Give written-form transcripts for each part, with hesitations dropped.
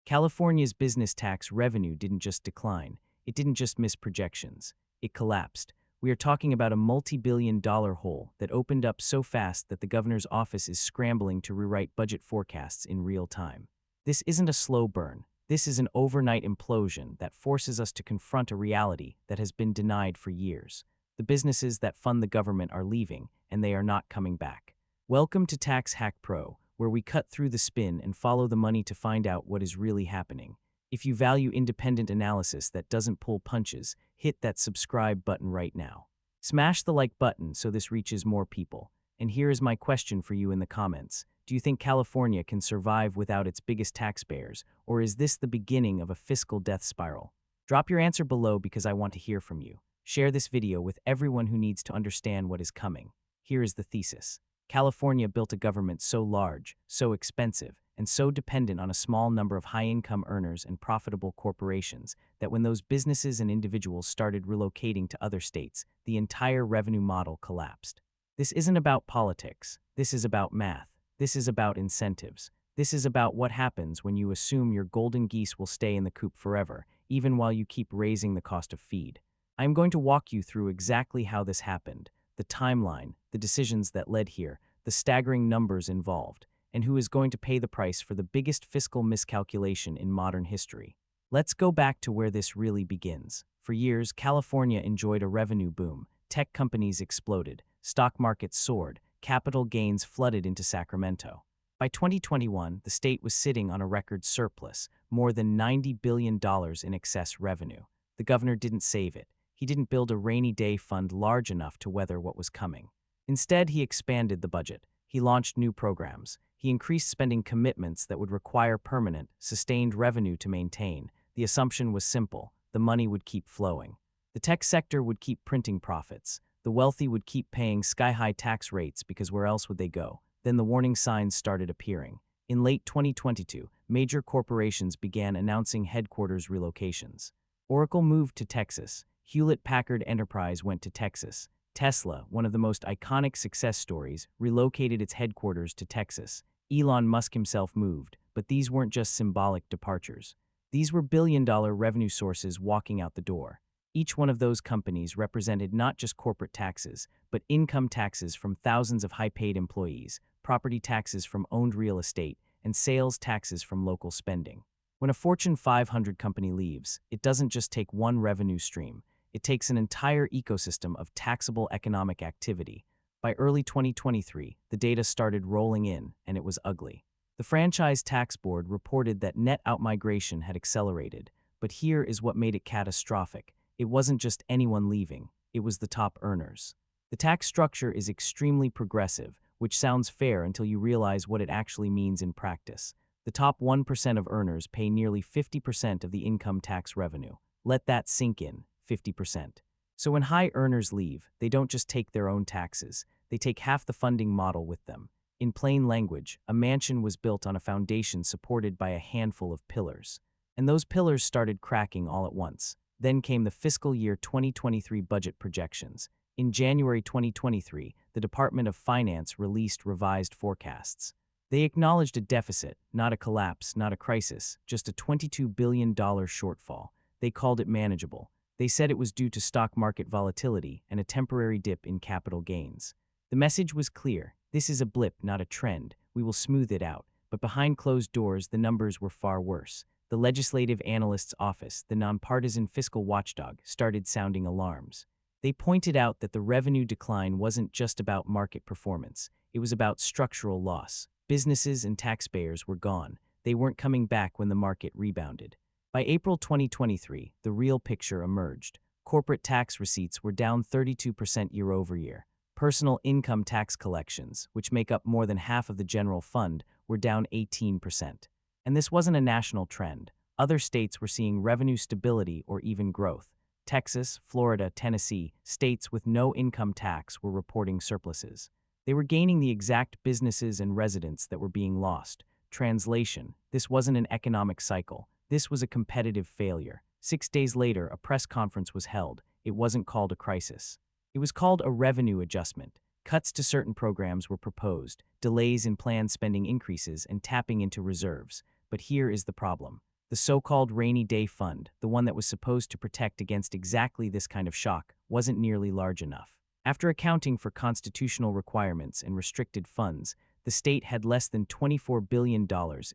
California's business tax revenue didn't just decline, it didn't just miss projections, it collapsed. We are talking about a multi-billion-dollar hole that opened up so fast that the governor's office is scrambling to rewrite budget forecasts in real time. This isn't a slow burn. This is an overnight implosion that forces us to confront a reality that has been denied for years. The businesses that fund the government are leaving, and they are not coming back. Welcome to Tax Hack Pro, where we cut through the spin and follow the money to find out what is really happening. If you value independent analysis that doesn't pull punches, hit that subscribe button right now. Smash the like button so this reaches more people. And here is my question for you in the comments. Do you think California can survive without its biggest taxpayers, or is this the beginning of a fiscal death spiral? Drop your answer below because I want to hear from you. Share this video with everyone who needs to understand what is coming. Here is the thesis. California built a government so large, so expensive, and so dependent on a small number of high-income earners and profitable corporations that when those businesses and individuals started relocating to other states, the entire revenue model collapsed. This isn't about politics. This is about math. This is about incentives. This is about what happens when you assume your golden geese will stay in the coop forever, even while you keep raising the cost of feed. I am going to walk you through exactly how this happened, the timeline, the decisions that led here, the staggering numbers involved, and who is going to pay the price for the biggest fiscal miscalculation in modern history. Let's go back to where this really begins. For years, California enjoyed a revenue boom. Tech companies exploded, stock markets soared, capital gains flooded into Sacramento. By 2021, the state was sitting on a record surplus, more than $90 billion in excess revenue. The governor didn't save it. He didn't build a rainy day fund large enough to weather what was coming. Instead, he expanded the budget. He launched new programs. He increased spending commitments that would require permanent, sustained revenue to maintain. The assumption was simple: the money would keep flowing. The tech sector would keep printing profits. The wealthy would keep paying sky-high tax rates because where else would they go? Then the warning signs started appearing. In late 2022, major corporations began announcing headquarters relocations. Oracle moved to Texas. Hewlett-Packard Enterprise went to Texas. Tesla, one of the most iconic success stories, relocated its headquarters to Texas. Elon Musk himself moved, but these weren't just symbolic departures. These were billion-dollar revenue sources walking out the door. Each one of those companies represented not just corporate taxes, but income taxes from thousands of high-paid employees, property taxes from owned real estate, and sales taxes from local spending. When a Fortune 500 company leaves, it doesn't just take one revenue stream. It takes an entire ecosystem of taxable economic activity. By early 2023, the data started rolling in, and it was ugly. The Franchise Tax Board reported that net outmigration had accelerated, but here is what made it catastrophic. It wasn't just anyone leaving, it was the top earners. The tax structure is extremely progressive, which sounds fair until you realize what it actually means in practice. The top 1% of earners pay nearly 50% of the income tax revenue. Let that sink in. 50%. So when high earners leave, they don't just take their own taxes, they take half the funding model with them. In plain language, a mansion was built on a foundation supported by a handful of pillars. And those pillars started cracking all at once. Then came the fiscal year 2023 budget projections. In January 2023, the Department of Finance released revised forecasts. They acknowledged a deficit, not a collapse, not a crisis, just a $22 billion shortfall. They called it manageable. They said it was due to stock market volatility and a temporary dip in capital gains. The message was clear: this is a blip, not a trend. We will smooth it out. But behind closed doors, the numbers were far worse. The Legislative Analyst's Office, the nonpartisan fiscal watchdog, started sounding alarms. They pointed out that the revenue decline wasn't just about market performance. It was about structural loss. Businesses and taxpayers were gone. They weren't coming back when the market rebounded. By April 2023, the real picture emerged. Corporate tax receipts were down 32% year-over-year. Personal income tax collections, which make up more than half of the general fund, were down 18%. And this wasn't a national trend. Other states were seeing revenue stability or even growth. Texas, Florida, Tennessee, states with no income tax were reporting surpluses. They were gaining the exact businesses and residents that were being lost. Translation: this wasn't an economic cycle. This was a competitive failure. 6 days later, a press conference was held. It wasn't called a crisis. It was called a revenue adjustment. Cuts to certain programs were proposed, delays in planned spending increases, and tapping into reserves. But here is the problem. The so-called rainy day fund, the one that was supposed to protect against exactly this kind of shock, wasn't nearly large enough. After accounting for constitutional requirements and restricted funds, the state had less than $24 billion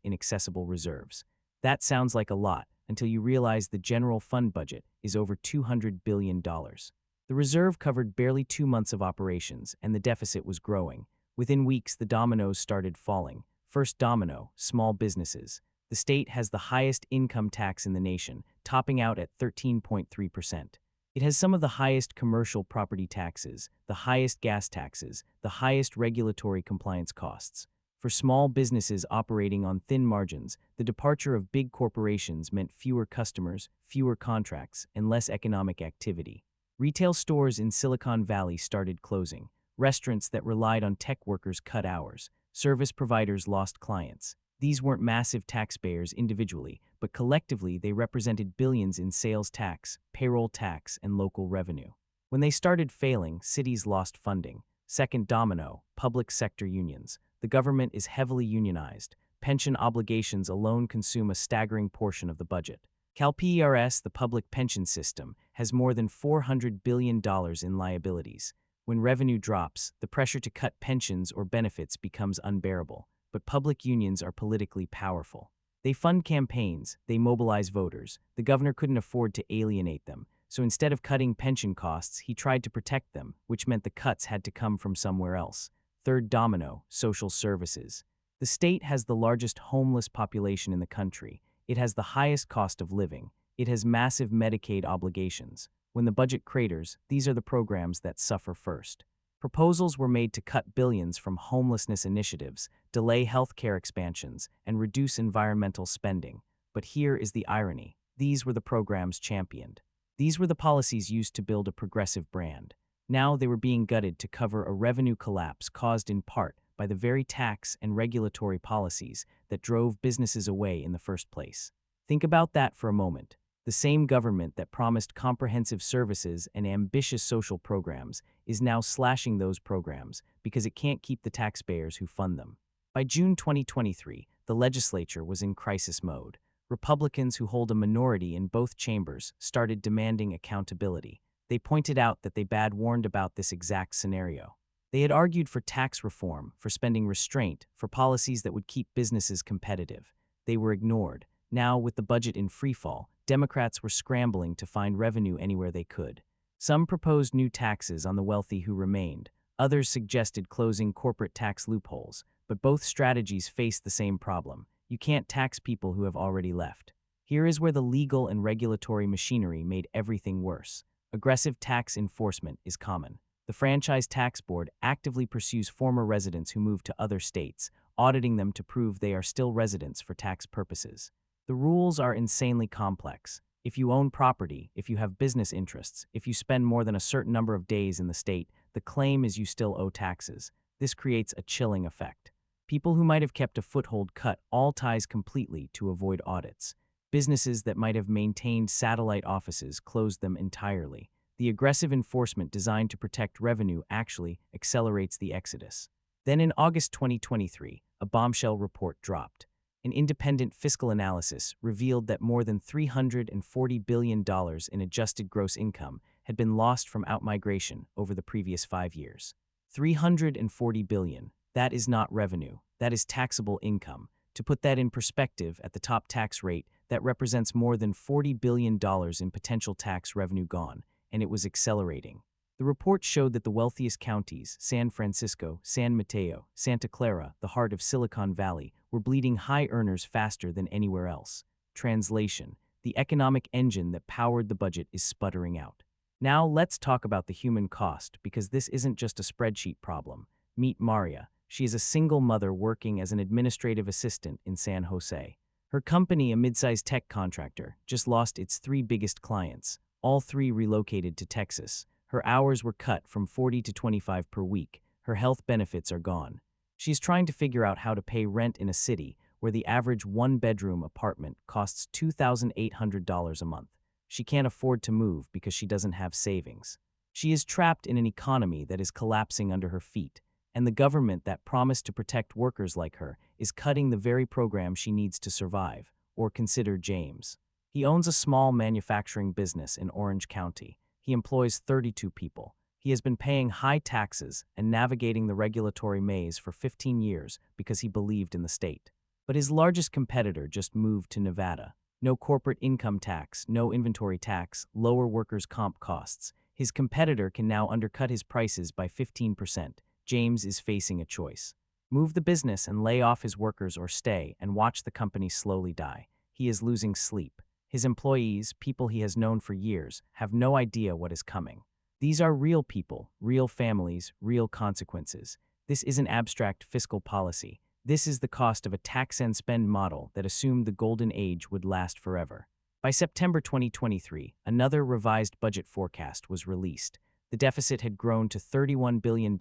in accessible reserves. That sounds like a lot until you realize the general fund budget is over $200 billion. The reserve covered barely 2 months of operations, and the deficit was growing. Within weeks, the dominoes started falling. First domino, small businesses. The state has the highest income tax in the nation, topping out at 13.3%. It has some of the highest commercial property taxes, the highest gas taxes, the highest regulatory compliance costs. For small businesses operating on thin margins, the departure of big corporations meant fewer customers, fewer contracts, and less economic activity. Retail stores in Silicon Valley started closing. Restaurants that relied on tech workers cut hours. Service providers lost clients. These weren't massive taxpayers individually, but collectively they represented billions in sales tax, payroll tax, and local revenue. When they started failing, cities lost funding. Second domino, public sector unions. The government is heavily unionized. Pension obligations alone consume a staggering portion of the budget. CalPERS, the public pension system, has more than $400 billion in liabilities. When revenue drops, the pressure to cut pensions or benefits becomes unbearable. But public unions are politically powerful. They fund campaigns, they mobilize voters. The governor couldn't afford to alienate them, so instead of cutting pension costs, he tried to protect them, which meant the cuts had to come from somewhere else. Third domino, social services. The state has the largest homeless population in the country. It has the highest cost of living. It has massive Medicaid obligations. When the budget craters, these are the programs that suffer first. Proposals were made to cut billions from homelessness initiatives, delay healthcare expansions, and reduce environmental spending. But here is the irony. These were the programs championed. These were the policies used to build a progressive brand. Now they were being gutted to cover a revenue collapse caused in part by the very tax and regulatory policies that drove businesses away in the first place. Think about that for a moment. The same government that promised comprehensive services and ambitious social programs is now slashing those programs because it can't keep the taxpayers who fund them. By June 2023, the legislature was in crisis mode. Republicans who hold a minority in both chambers started demanding accountability. They pointed out that they bad warned about this exact scenario. They had argued for tax reform, for spending restraint, for policies that would keep businesses competitive. They were ignored. Now, with the budget in freefall, Democrats were scrambling to find revenue anywhere they could. Some proposed new taxes on the wealthy who remained. Others suggested closing corporate tax loopholes. But both strategies faced the same problem. You can't tax people who have already left. Here is where the legal and regulatory machinery made everything worse. Aggressive tax enforcement is common. The Franchise Tax Board actively pursues former residents who moved to other states, auditing them to prove they are still residents for tax purposes. The rules are insanely complex. If you own property, if you have business interests, if you spend more than a certain number of days in the state, the claim is you still owe taxes. This creates a chilling effect. People who might have kept a foothold cut all ties completely to avoid audits. Businesses that might have maintained satellite offices closed them entirely. The aggressive enforcement designed to protect revenue actually accelerates the exodus. Then in August 2023, a bombshell report dropped. An independent fiscal analysis revealed that more than $340 billion in adjusted gross income had been lost from outmigration over the previous 5 years. $340 billion. That is not revenue. That is taxable income. To put that in perspective, at the top tax rate, that represents more than $40 billion in potential tax revenue gone, and it was accelerating. The report showed that the wealthiest counties, San Francisco, San Mateo, Santa Clara, the heart of Silicon Valley, were bleeding high earners faster than anywhere else. Translation: the economic engine that powered the budget is sputtering out. Now let's talk about the human cost, because this isn't just a spreadsheet problem. Meet Maria. She is a single mother working as an administrative assistant in San Jose. Her company, a mid-sized tech contractor, just lost its 3 biggest clients. All 3 relocated to Texas. Her hours were cut from 40 to 25 per week. Her health benefits are gone. She's trying to figure out how to pay rent in a city where the average 1-bedroom apartment costs $2,800 a month. She can't afford to move because she doesn't have savings. She is trapped in an economy that is collapsing under her feet, and the government that promised to protect workers like her is cutting the very program she needs to survive. or consider James. He owns a small manufacturing business in Orange County. He employs 32 people. He has been paying high taxes and navigating the regulatory maze for 15 years because he believed in the state. But his largest competitor just moved to Nevada. No corporate income tax, no inventory tax, lower workers' comp costs. His competitor can now undercut his prices by 15%. James is facing a choice. Move the business and lay off his workers or stay and watch the company slowly die. He is losing sleep. His employees, people he has known for years, have no idea what is coming. These are real people, real families, real consequences. This isn't abstract fiscal policy. This is the cost of a tax and spend model that assumed the golden age would last forever. By September 2023, another revised budget forecast was released. The deficit had grown to $31 billion,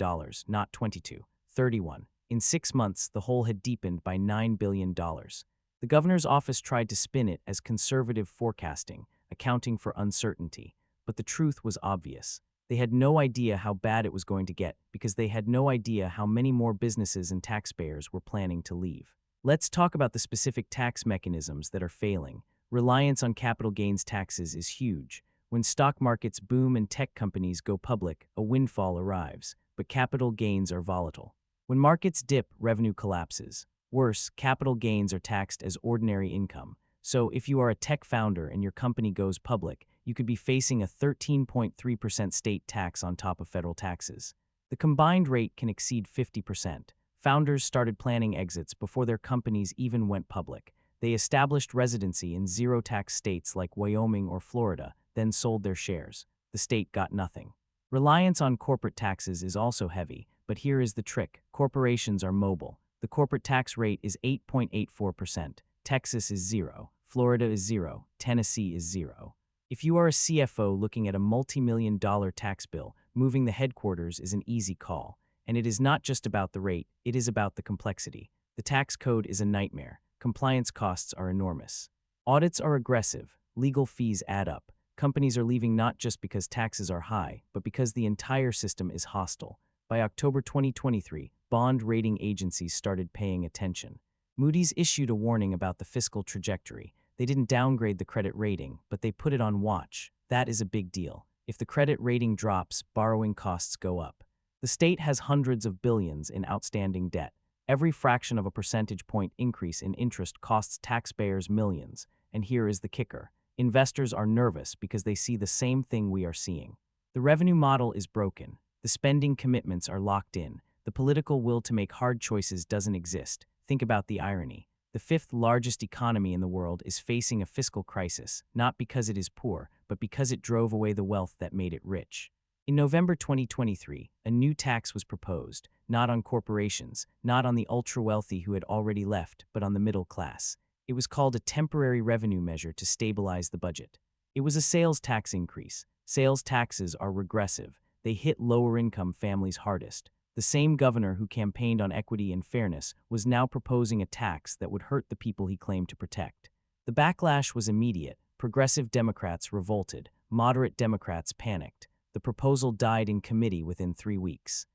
not 22, 31. In 6 months, the hole had deepened by $9 billion. The governor's office tried to spin it as conservative forecasting, accounting for uncertainty. But the truth was obvious. They had no idea how bad it was going to get because they had no idea how many more businesses and taxpayers were planning to leave. Let's talk about the specific tax mechanisms that are failing. Reliance on capital gains taxes is huge. When stock markets boom and tech companies go public, a windfall arrives, but capital gains are volatile. When markets dip, revenue collapses. Worse, capital gains are taxed as ordinary income. So if you are a tech founder and your company goes public, you could be facing a 13.3% state tax on top of federal taxes. The combined rate can exceed 50%. Founders started planning exits before their companies even went public. They established residency in zero-tax states like Wyoming or Florida, then sold their shares. The state got nothing. Reliance on corporate taxes is also heavy, but here is the trick. Corporations are mobile. The corporate tax rate is 8.84%. Texas is 0. Florida is 0. Tennessee is 0. If you are a CFO looking at a multi-million-dollar tax bill, moving the headquarters is an easy call. And it is not just about the rate, it is about the complexity. The tax code is a nightmare. Compliance costs are enormous. Audits are aggressive. Legal fees add up. Companies are leaving not just because taxes are high, but because the entire system is hostile. By October 2023, bond rating agencies started paying attention. Moody's issued a warning about the fiscal trajectory. They didn't downgrade the credit rating, but they put it on watch. That is a big deal. If the credit rating drops, borrowing costs go up. The state has hundreds of billions in outstanding debt. Every fraction of a percentage point increase in interest costs taxpayers millions. And here is the kicker. Investors are nervous because they see the same thing we are seeing. The revenue model is broken. The spending commitments are locked in. The political will to make hard choices doesn't exist. Think about the irony. The fifth largest economy in the world is facing a fiscal crisis, not because it is poor, but because it drove away the wealth that made it rich. In November 2023, a new tax was proposed, not on corporations, not on the ultra-wealthy who had already left, but on the middle class. It was called a temporary revenue measure to stabilize the budget. It was a sales tax increase. Sales taxes are regressive. They hit lower-income families hardest. The same governor who campaigned on equity and fairness was now proposing a tax that would hurt the people he claimed to protect. The backlash was immediate. Progressive Democrats revolted. Moderate Democrats panicked. The proposal died in committee within 3 weeks.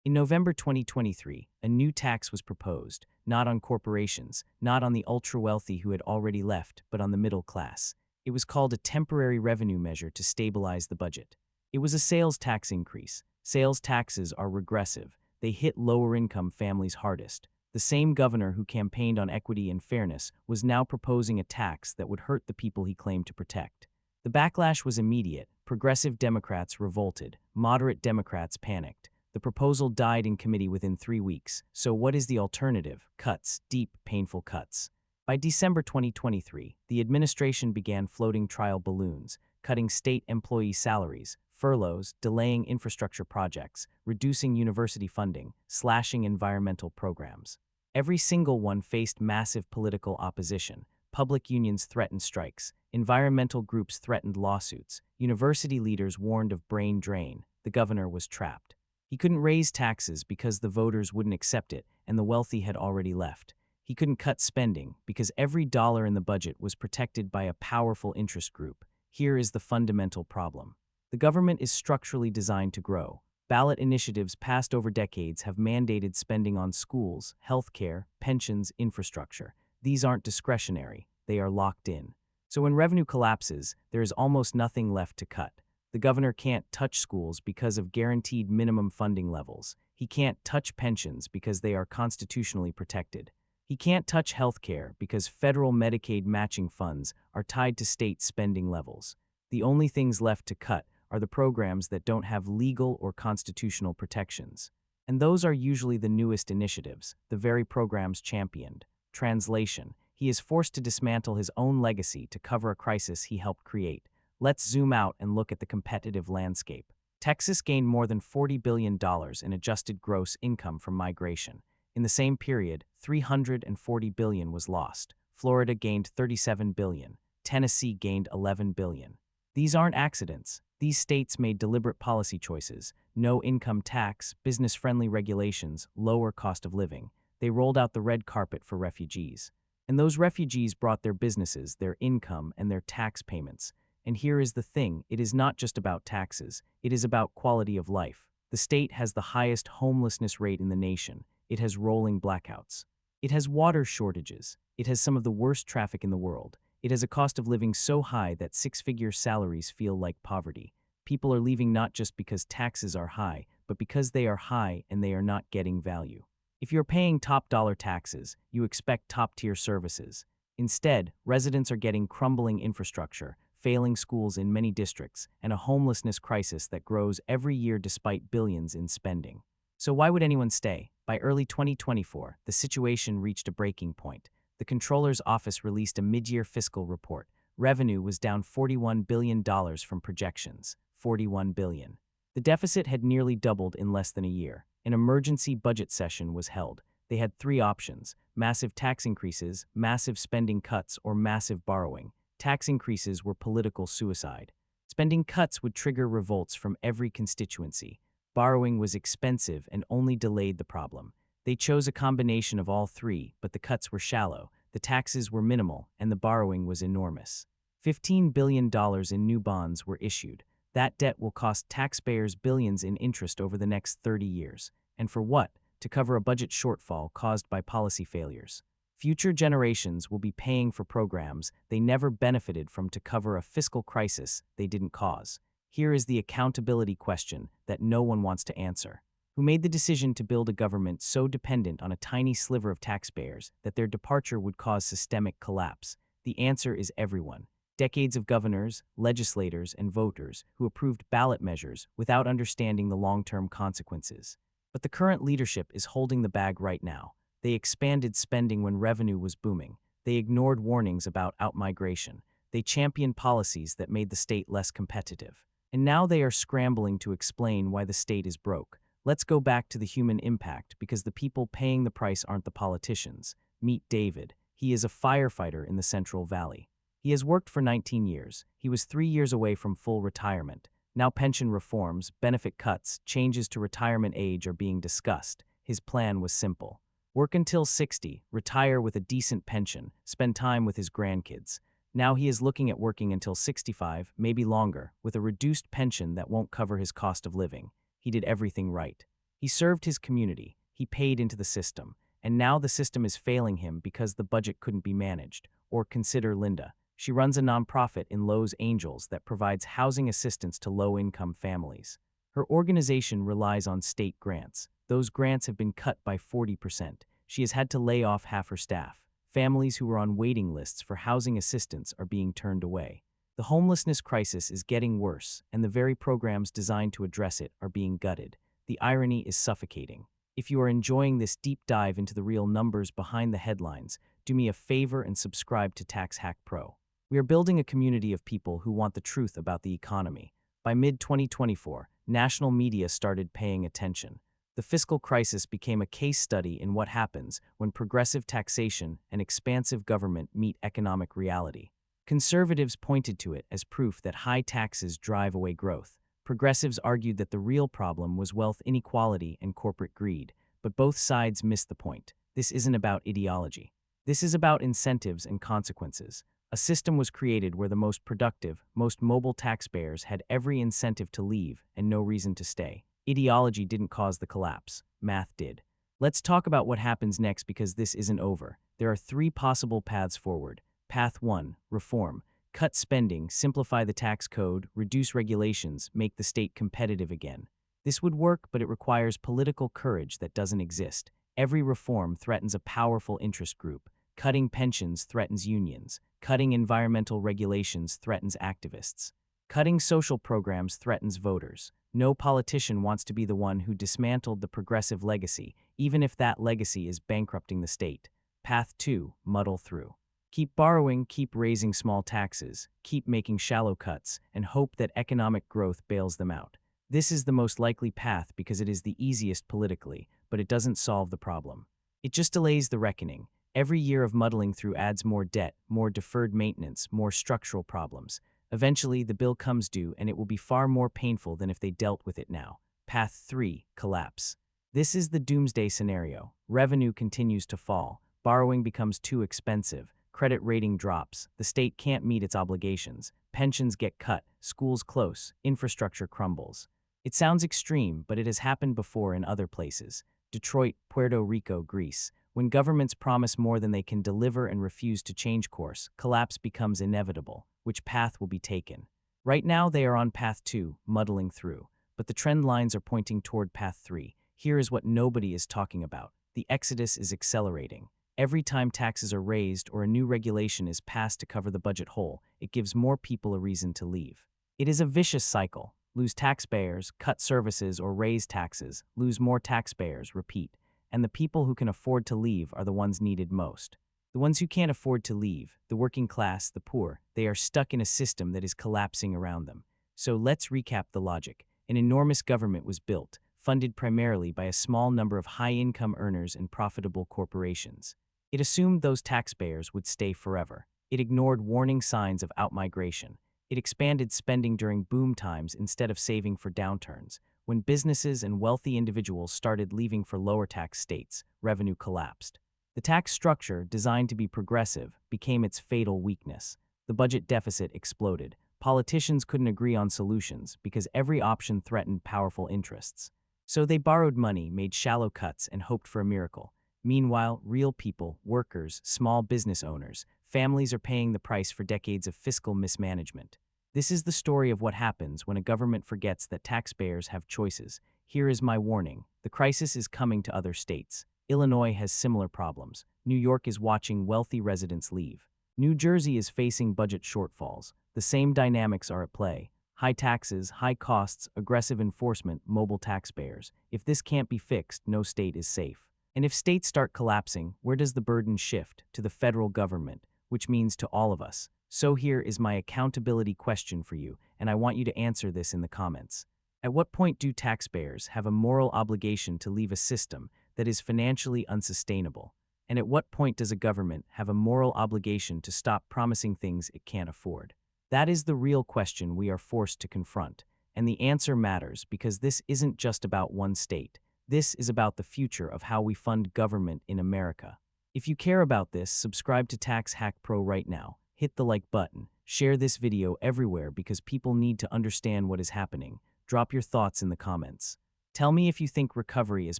In November 2023, a new tax was proposed, not on corporations, not on the ultra-wealthy who had already left, but on the middle class. It was called a temporary revenue measure to stabilize the budget. It was a sales tax increase. Sales taxes are regressive. They hit lower-income families hardest. The same governor who campaigned on equity and fairness was now proposing a tax that would hurt the people he claimed to protect. The backlash was immediate. Progressive Democrats revolted. Moderate Democrats panicked. The proposal died in committee within 3 weeks. So what is the alternative? Cuts, deep, painful cuts. By December 2023, the administration began floating trial balloons, cutting state employee salaries, furloughs, delaying infrastructure projects, reducing university funding, slashing environmental programs. Every single one faced massive political opposition. Public unions threatened strikes. Environmental groups threatened lawsuits. University leaders warned of brain drain. The governor was trapped. He couldn't raise taxes because the voters wouldn't accept it, and the wealthy had already left. He couldn't cut spending because every dollar in the budget was protected by a powerful interest group. Here is the fundamental problem. The government is structurally designed to grow. Ballot initiatives passed over decades have mandated spending on schools, healthcare, pensions, infrastructure. These aren't discretionary. they are locked in. So when revenue collapses, there is almost nothing left to cut. The governor can't touch schools because of guaranteed minimum funding levels. He can't touch pensions because they are constitutionally protected. He can't touch healthcare because federal Medicaid matching funds are tied to state spending levels. The only things left to cut are the programs that don't have legal or constitutional protections. And those are usually the newest initiatives, the very programs championed. Translation: he is forced to dismantle his own legacy to cover a crisis he helped create. Let's zoom out and look at the competitive landscape. Texas gained more than $40 billion in adjusted gross income from migration. In the same period, $340 billion was lost. Florida gained $37 billion. Tennessee gained $11 billion. These aren't accidents. These states made deliberate policy choices: no income tax, business-friendly regulations, lower cost of living. They rolled out the red carpet for refugees. And those refugees brought their businesses, their income, and their tax payments. And here is the thing: it is not just about taxes, it is about quality of life. The state has the highest homelessness rate in the nation. It has rolling blackouts. It has water shortages. It has some of the worst traffic in the world. It has a cost of living so high that six-figure salaries feel like poverty. People are leaving not just because taxes are high, but because they are high and they are not getting value. If you're paying top-dollar taxes, you expect top-tier services. Instead, residents are getting crumbling infrastructure, failing schools in many districts, and a homelessness crisis that grows every year despite billions in spending. So why would anyone stay? By early 2024, the situation reached a breaking point. The Comptroller's Office released a mid-year fiscal report. Revenue was down $41 billion from projections. $41 billion. The deficit had nearly doubled in less than a year. An emergency budget session was held. They had three options: massive tax increases, massive spending cuts, or massive borrowing. Tax increases were political suicide. Spending cuts would trigger revolts from every constituency. Borrowing was expensive and only delayed the problem. They chose a combination of all three, but the cuts were shallow, the taxes were minimal, and the borrowing was enormous. $15 billion in new bonds were issued. That debt will cost taxpayers billions in interest over the next 30 years. And for what? To cover a budget shortfall caused by policy failures. Future generations will be paying for programs they never benefited from to cover a fiscal crisis they didn't cause. Here is the accountability question that no one wants to answer. Who made the decision to build a government so dependent on a tiny sliver of taxpayers that their departure would cause systemic collapse? The answer is everyone. Decades of governors, legislators, and voters who approved ballot measures without understanding the long-term consequences. But the current leadership is holding the bag right now. They expanded spending when revenue was booming. They ignored warnings about outmigration. They championed policies that made the state less competitive. And now they are scrambling to explain why the state is broke. Let's go back to the human impact, because the people paying the price aren't the politicians. Meet David. He is a firefighter in the Central Valley. He has worked for 19 years. He was 3 years away from full retirement. Now pension reforms, benefit cuts, changes to retirement age are being discussed. His plan was simple: work until 60, retire with a decent pension, spend time with his grandkids. Now he is looking at working until 65, maybe longer, with a reduced pension that won't cover his cost of living. He did everything right. He served his community. He paid into the system. And now the system is failing him because the budget couldn't be managed. Or consider Linda. She runs a nonprofit in Los Angeles that provides housing assistance to low-income families. Her organization relies on state grants. Those grants have been cut by 40%. She has had to lay off half her staff. Families who were on waiting lists for housing assistance are being turned away. The homelessness crisis is getting worse, and the very programs designed to address it are being gutted. The irony is suffocating. If you are enjoying this deep dive into the real numbers behind the headlines, do me a favor and subscribe to Tax Hack Pro. We are building a community of people who want the truth about the economy. By mid-2024, national media started paying attention. The fiscal crisis became a case study in what happens when progressive taxation and expansive government meet economic reality. Conservatives pointed to it as proof that high taxes drive away growth. Progressives argued that the real problem was wealth inequality and corporate greed, but both sides missed the point. This isn't about ideology. This is about incentives and consequences. A system was created where the most productive, most mobile taxpayers had every incentive to leave and no reason to stay. Ideology didn't cause the collapse. Math did. Let's talk about what happens next, because this isn't over. There are 3 possible paths forward. Path 1. Reform. Cut spending, simplify the tax code, reduce regulations, make the state competitive again. This would work, but it requires political courage that doesn't exist. Every reform threatens a powerful interest group. Cutting pensions threatens unions. Cutting environmental regulations threatens activists. Cutting social programs threatens voters. No politician wants to be the one who dismantled the progressive legacy, even if that legacy is bankrupting the state. Path 2. Muddle through. Keep borrowing, keep raising small taxes, keep making shallow cuts, and hope that economic growth bails them out. This is the most likely path because it is the easiest politically, but it doesn't solve the problem. It just delays the reckoning. Every year of muddling through adds more debt, more deferred maintenance, more structural problems. Eventually, the bill comes due, and it will be far more painful than if they dealt with it now. Path 3. Collapse. This is the doomsday scenario. Revenue continues to fall. Borrowing becomes too expensive. Credit rating drops. The state can't meet its obligations. Pensions get cut. Schools close. Infrastructure crumbles. It sounds extreme, but it has happened before in other places. Detroit, Puerto Rico, Greece. When governments promise more than they can deliver and refuse to change course, collapse becomes inevitable. Which path will be taken? Right now, they are on path 2, muddling through. But the trend lines are pointing toward path 3. Here is what nobody is talking about. The exodus is accelerating. Every time taxes are raised or a new regulation is passed to cover the budget hole, it gives more people a reason to leave. It is a vicious cycle. Lose taxpayers, cut services, or raise taxes. Lose more taxpayers, repeat. And the people who can afford to leave are the ones needed most. The ones who can't afford to leave, the working class, the poor, they are stuck in a system that is collapsing around them. So let's recap the logic. An enormous government was built, funded primarily by a small number of high-income earners and profitable corporations. It assumed those taxpayers would stay forever. It ignored warning signs of outmigration. It expanded spending during boom times instead of saving for downturns. When businesses and wealthy individuals started leaving for lower tax states, revenue collapsed. The tax structure, designed to be progressive, became its fatal weakness. The budget deficit exploded. Politicians couldn't agree on solutions because every option threatened powerful interests. So they borrowed money, made shallow cuts, and hoped for a miracle. Meanwhile, real people, workers, small business owners, families are paying the price for decades of fiscal mismanagement. This is the story of what happens when a government forgets that taxpayers have choices. Here is my warning. The crisis is coming to other states. Illinois has similar problems. New York is watching wealthy residents leave. New Jersey is facing budget shortfalls. The same dynamics are at play. High taxes, high costs, aggressive enforcement, mobile taxpayers. If this can't be fixed, no state is safe. And if states start collapsing, where does the burden shift? To the federal government, which means to all of us. So here is my accountability question for you, and I want you to answer this in the comments. At what point do taxpayers have a moral obligation to leave a system that is financially unsustainable? And at what point does a government have a moral obligation to stop promising things it can't afford? That is the real question we are forced to confront, and the answer matters because this isn't just about one state. This is about the future of how we fund government in America. If you care about this, subscribe to Tax Hack Pro right now. Hit the like button. Share this video everywhere because people need to understand what is happening. Drop your thoughts in the comments. Tell me if you think recovery is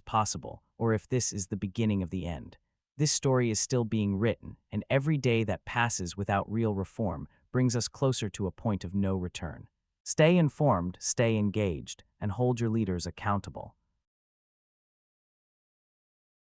possible or if this is the beginning of the end. This story is still being written, and every day that passes without real reform brings us closer to a point of no return. Stay informed, stay engaged, and hold your leaders accountable.